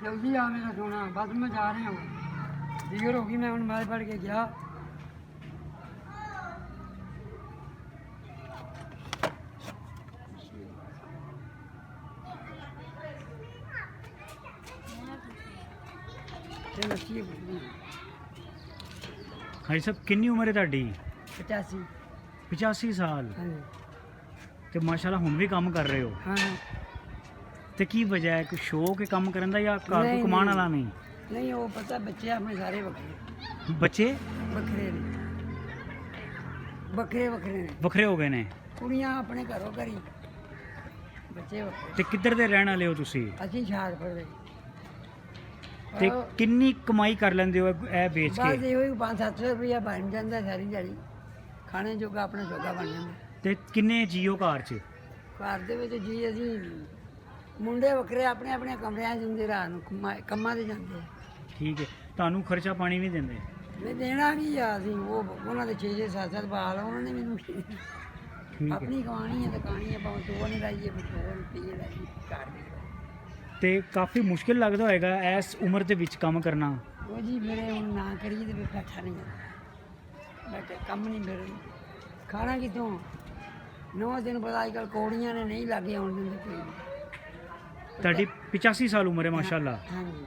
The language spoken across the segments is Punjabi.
जल्दी आ मेरा सोना, बस मैं जा रहा हूँ। देर होगी, मैं उन मार पड़ के गया। ਹਾਂਜੀ ਸਾਹਿਬ, ਕਿੰਨੀ ਉਮਰ ਹੈ ਤੁਹਾਡੀ? 85। 85 ਸਾਲ। हाँ जी। ਤੇ ਮਾਸ਼ਾਅੱਲਾ ਹੁਣ ਵੀ ਕੰਮ ਕਰ ਰਹੇ ਹੋ? हाँ हाँ। ਤੇ ਕੀ ਵਜ੍ਹਾ ਹੈ? ਕੋਈ ਸ਼ੌਕ ਹੈ ਕੰਮ ਕਰਨ ਦਾ ਜਾਂ ਘਰ ਤੋਂ ਨਹੀਂ, ਕਮਾਉਣ ਨਹੀਂ। ਵਾਲਾ ਨਹੀਂ? नहीं वो पता, बच्चे अपने सारे बखरे ਬੱਚੇ बखरे ने, बखरे बखरे ने। ਵੱਖਰੇ ਹੋ ਗਏ ਨੇ? कुड़ियाँ अपने घरों घरी, बच्चे बखरे। ਤੇ ਕਿੱਧਰ ਦੇ ਰਹਿਣ ਵਾਲੇ ਹੋ ਤੁਸੀਂ? ਅਸੀਂ ਹੁਸ਼ਿਆਰਪੁਰ ਦੇ। ਤੇ और ਕਿੰਨੀ ਕਮਾਈ ਕਰ ਲੈਂਦੇ ਹੋ ਇਹ ਵੇਚ बस ਕੇ? ਇਹੋ ਹੀ 500-700 ਰੁਪਇਆ ਬਣ ਜਾਂਦਾ ਸਾਰੀ ਦਿਹਾੜੀ, ਖਾਣੇ ਜੋਗਾ ਆਪਣਾ ਜੋਗਾ ਬਣ ਜਾਂਦਾ। ਤੇ ਕਿੰਨੇ ਜੀਓ ਘਰ 'ਚ? ਘਰ ਦੇ ਵਿੱਚ ਜੀ ਅਸੀਂ ਮੁੰਡੇ ਵੱਖਰੇ ਆਪਣੇ ਆਪਣੇ ਕਮਰਿਆਂ 'ਚ ਹੁੰਦੇ, ਰਾਤ ਨੂੰ ਕੰਮਾਂ ਤੇ ਜਾਂਦੇ ਆ। ਠੀਕ ਹੈ, ਤੁਹਾਨੂੰ ਖਰਚਾ ਪਾਣੀ ਨਹੀਂ ਦਿੰਦੇ? ਮੈਂ ਦੇਣਾ ਕੀ ਆ, ਅਸੀਂ ਉਹਨਾਂ ਦੇ 6-6 7-7 ਬਾਲ ਆ, ਉਹਨਾਂ ਨੇ ਮੈਨੂੰ ਠੀਕ ਹੈ। ਆਪਣੀ ਕਹਾਣੀ ਹੈ ਤਾਂ ਕਹਾਣੀ ਹੈ, ਭਾਵੇਂ ਦੋ ਨਹੀਂ ਲਾਈਏ ਦੋ ਰੁਪਈਏ ਲਾਈਏ ਘਰ ਦੇ। ਤੇ ਕਾਫੀ ਮੁਸ਼ਕਿਲ ਲੱਗਦਾ ਹੋਏਗਾ ਇਸ ਉਮਰ ਦੇ ਵਿੱਚ ਕੰਮ ਕਰਨਾ? ਉਹ ਜੀ ਮੇਰੇ ਹੁਣ ਨਾ ਕਰੀਏ ਤੇ ਫਿਰ ਬੈਠਾ ਨਹੀਂ ਜਾਂਦਾ, ਬੈਠੇ ਕੰਮ ਨਹੀਂ ਮੇਰੇ ਖਾਣਾ ਕਿੱਥੋਂ। 9 ਦਿਨ ਪਤਾ ਅੱਜ ਕੱਲ੍ਹ ਕੌੜੀਆਂ ਨੇ ਨਹੀਂ ਲਾਗੇ ਆਉਣ ਦਿੰਦੇ ਕੋਈ ਵੀ। ਤੁਹਾਡੀ 85 ਸਾਲ ਉਮਰ ਹੈ ਮਾਸ਼ਾਅੱਲਾ। ਹਾਂਜੀ।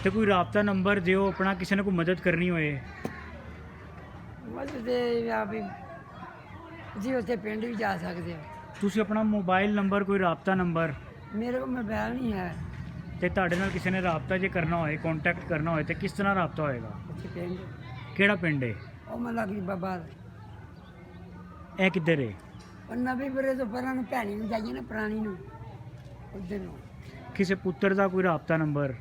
ਤੇ ਕੋਈ ਰਾਬਤਾ ਨੰਬਰ ਦਿਓ ਆਪਣਾ, ਕਿਸੇ ਨੇ ਕੋਈ ਮਦਦ ਕਰਨੀ ਹੋਏ। ਬਸ ਤੇ ਆ ਵੀ ਜੀ ਉੱਥੇ ਪਿੰਡ ਵੀ ਜਾ ਸਕਦੇ ਹੋ। ਤੁਸੀਂ ਆਪਣਾ ਮੋਬਾਈਲ ਨੰਬਰ, ਕੋਈ ਰਾਬਤਾ ਨੰਬਰ? ਮੇਰੇ ਕੋਲ ਮੋਬਾਈਲ ਨਹੀਂ ਹੈ। ਤੇ ਤੁਹਾਡੇ ਨਾਲ ਕਿਸੇ ਨੇ ਰਾਬਤਾ ਜੇ ਕਰਨਾ ਹੋਏ, ਕੰਟੈਕਟ ਕਰਨਾ ਹੋਏ, ਤੇ ਕਿਸ ਤਰ੍ਹਾਂ ਰਾਬਤਾ ਹੋਏਗਾ? ਉੱਥੇ ਪਿੰਡ ਕਿਹੜਾ ਪਿੰਡ ਹੈ? ਉਹ ਮੈਂ ਲੱਗੀ ਬਾਬਾ ਇਹ ਕਿੱਧਰ ਹੈ? ਉਹ ਨਵੀਂ ਬਰੇ ਤੋਂ ਪਰਾਂ ਨੂੰ ਭੈਣੀ ਨੂੰ ਜਾਈਏ ਨਾ, ਪੁਰਾਣੀ ਨੂੰ, ਉੱਧਰ ਨੂੰ। ਕਿਸੇ ਪੁੱਤਰ ਦਾ ਕੋਈ ਰਾਬਤਾ ਨੰਬਰ?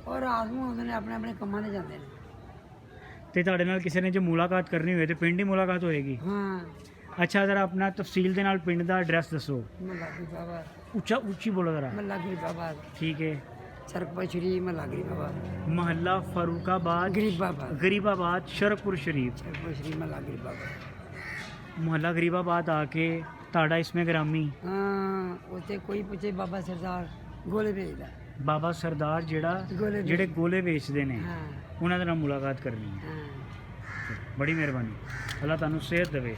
ਔਰ ਰਾਤ ਨੂੰ ਆਉਂਦੇ ਨੇ, ਆਪਣੇ ਆਪਣੇ ਕੰਮਾਂ 'ਤੇ ਜਾਂਦੇ ਨੇ। ਤੇ ਤੁਹਾਡੇ ਨਾਲ ਕਿਸੇ ਨੇ ਜੇ ਮੁਲਾਕਾਤ ਕਰਨੀ ਹੋਏ ਤੇ ਪਿੰਡ ਹੀ ਮੁਲਾਕਾਤ ਹੋਏਗੀ? ਹਾਂ। ਅੱਛਾ, ਜ਼ਰਾ ਆਪਣਾ ਤਫਸੀਲ ਦੇ ਨਾਲ ਪਿੰਡ ਦਾ ਐਡਰੈਸ ਦੱਸੋ। ਮੈਂ ਲੱਗੀ ਬਾਬਾ, ਉੱਚੀ ਬੋਲੋ ਜ਼ਰਾ। ਮੈਂ ਲੱਗੀ ਬਾਬਾ ਠੀਕ ਹੈ। ਸਰਕਪੁਰ ਸ਼ਰੀਫ, ਮੈਂ ਲੱਗੀ ਬਾਬਾ ਮਹੱਲਾ ਫਾਰੂਕਾਬਾਦ, ਗਰੀਬਾਬਾਦ, ਗਰੀਬਾਬਾਦ, ਸ਼ਰਕਪੁਰ ਸ਼ਰੀਫ। ਸਰਕਪੁਰ ਸ਼ਰੀਫ ਮੈਂ ਲੱਗੀ ਬਾਬਾ। ਮੁਹੱਲਾ ਗਰੀਬਾਬਾਦ ਆ ਕੇ ਤੁਹਾਡਾ ਇਸਮੇ ਗ੍ਰਾਮੀ ਹਾਂ, ਉੱਥੇ ਕੋਈ ਪੁੱਛੇ ਬਾਬਾ ਸਰਦਾਰ ਗੋਲੇ ਵੇਚਦਾ। ਬਾਬਾ ਸਰਦਾਰ ਗੋਲੇ ਜਿਹੜੇ ਗੋਲੇ ਵੇਚਦੇ ਨੇ, ਹਾਂ ਉਹਨਾਂ ਦੇ ਨਾਲ ਮੁਲਾਕਾਤ ਕਰਨੀ ਹੈ। ਹਾਂ। ਬੜੀ ਮਿਹਰਬਾਨੀ, ਅੱਲਾਹ ਤੁਹਾਨੂੰ ਸਿਹਤ ਦੇਵੇ।